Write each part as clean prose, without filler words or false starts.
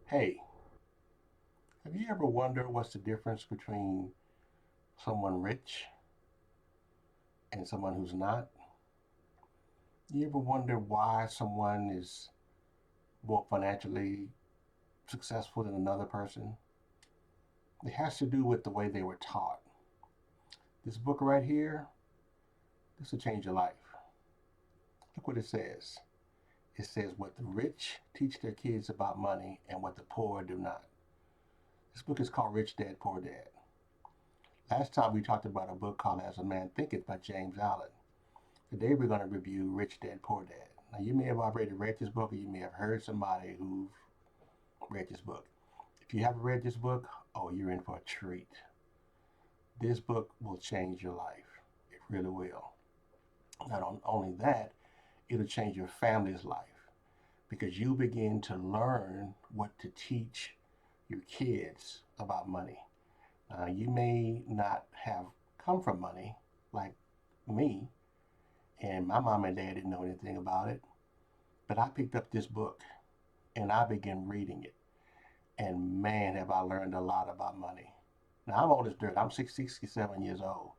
Hey, have you ever wondered what's the difference between someone rich and someone who's not? You ever wonder why someone is more financially successful than another person? It has to do with the way they were taught. This book right here, this will change your life. Look what it says. It says what the rich teach their kids about money and what the poor do not. This book is called Rich Dad, Poor Dad. Last time we talked about a book called As a Man Thinketh by James Allen. Today we're going to review Rich Dad Poor Dad. Now you may have already read this book or you may have heard somebody who read this book. If you haven't read this book, oh, you're in for a treat. This book will change your life. It really will. Not only that, it'll change your family's life because you begin to learn what to teach your kids about money. You may not have come from money like me, and my mom and dad didn't know anything about it. But I picked up this book and I began reading it. And man, have I learned a lot about money. Now, I'm old as dirt. I'm 67 years old.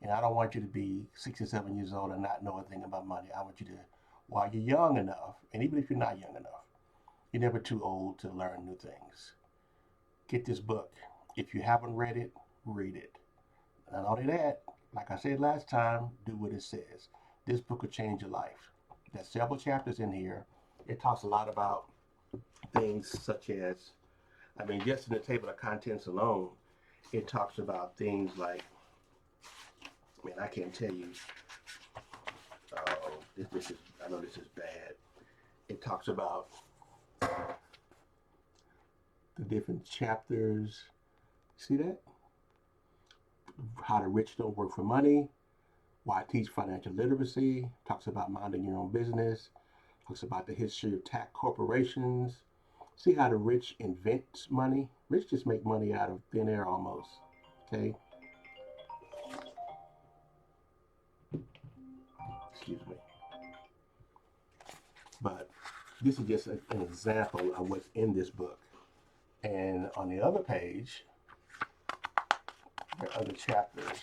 And I don't want you to be 67 years old and not know a thing about money. I want you to, while you're young enough, and even if you're not young enough, you're never too old to learn new things. Get this book. If you haven't read it, read it. Not only that, like I said last time, do what it says. This book will change your life. There's several chapters in here. It talks a lot about things such as, just in the table of contents alone, it talks about things like, man, I can't tell you. Oh, this is, I know this is bad. It talks about the different chapters. See that? How the rich don't work for money. Why I teach financial literacy. Talks about minding your own business. Talks about the history of tech corporations. See how the rich invent money. Rich just make money out of thin air almost. Okay. Excuse me. But this is just an example of what's in this book. And on the other page, there are other chapters.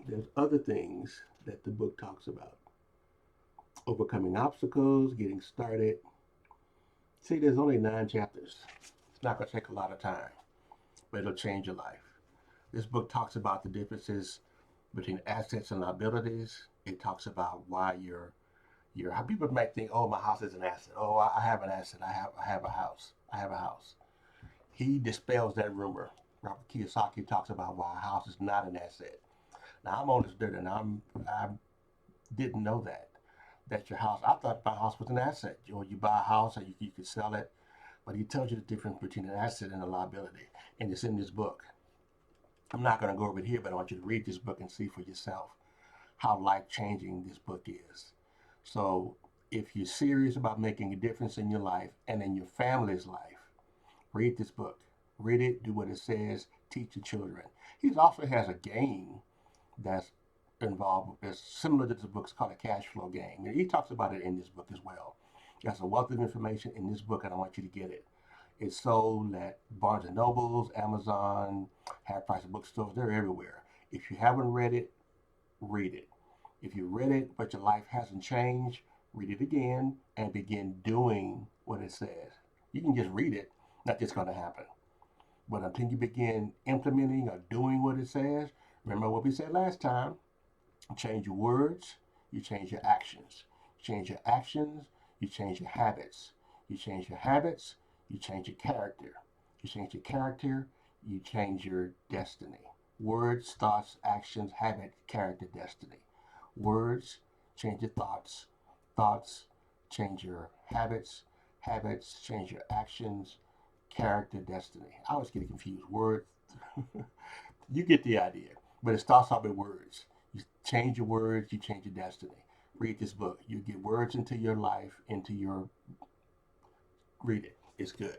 There's other things that the book talks about. Overcoming obstacles, getting started. See, there's only 9 chapters. It's not going to take a lot of time, but it'll change your life. This book talks about the differences between assets and liabilities. It talks about why how people might think, oh, my house is an asset. Oh, I have an asset. I have a house. I have a house. He dispels that rumor. Robert Kiyosaki talks about why a house is not an asset. Now I'm on this dirt, and I didn't know that. That your house. I thought my house was an asset. You buy a house and you could sell it, but he tells you the difference between an asset and a liability, and it's in this book. I'm not going to go over it here, but I want you to read this book and see for yourself how life changing this book is. So, if you're serious about making a difference in your life and in your family's life, read this book. Read it, do what it says, teach your children. He also has a game that's involved, that's similar to the book. It's called a cash flow game. And he talks about it in this book as well. There's a wealth of information in this book, and I want you to get it. It's sold at Barnes and Nobles, Amazon, half price bookstores. They're everywhere. If you haven't read it, read it. If you read it but your life hasn't changed, read it again and begin doing what it says. You can just read it, not just going to happen. But until you begin implementing or doing what it says, remember what we said last time, you change your words, you change your actions. You change your actions, you change your habits. You change your habits, you change your character. You change your character, you change your destiny. Words, thoughts, actions, habit, character, destiny. Words change your thoughts. Thoughts change your habits. Habits change your actions. Character, destiny. I always get confused. Words. You get the idea. But it starts off with words. You change your words, you change your destiny. Read this book. You get words into your life, into your. Read it. It's good.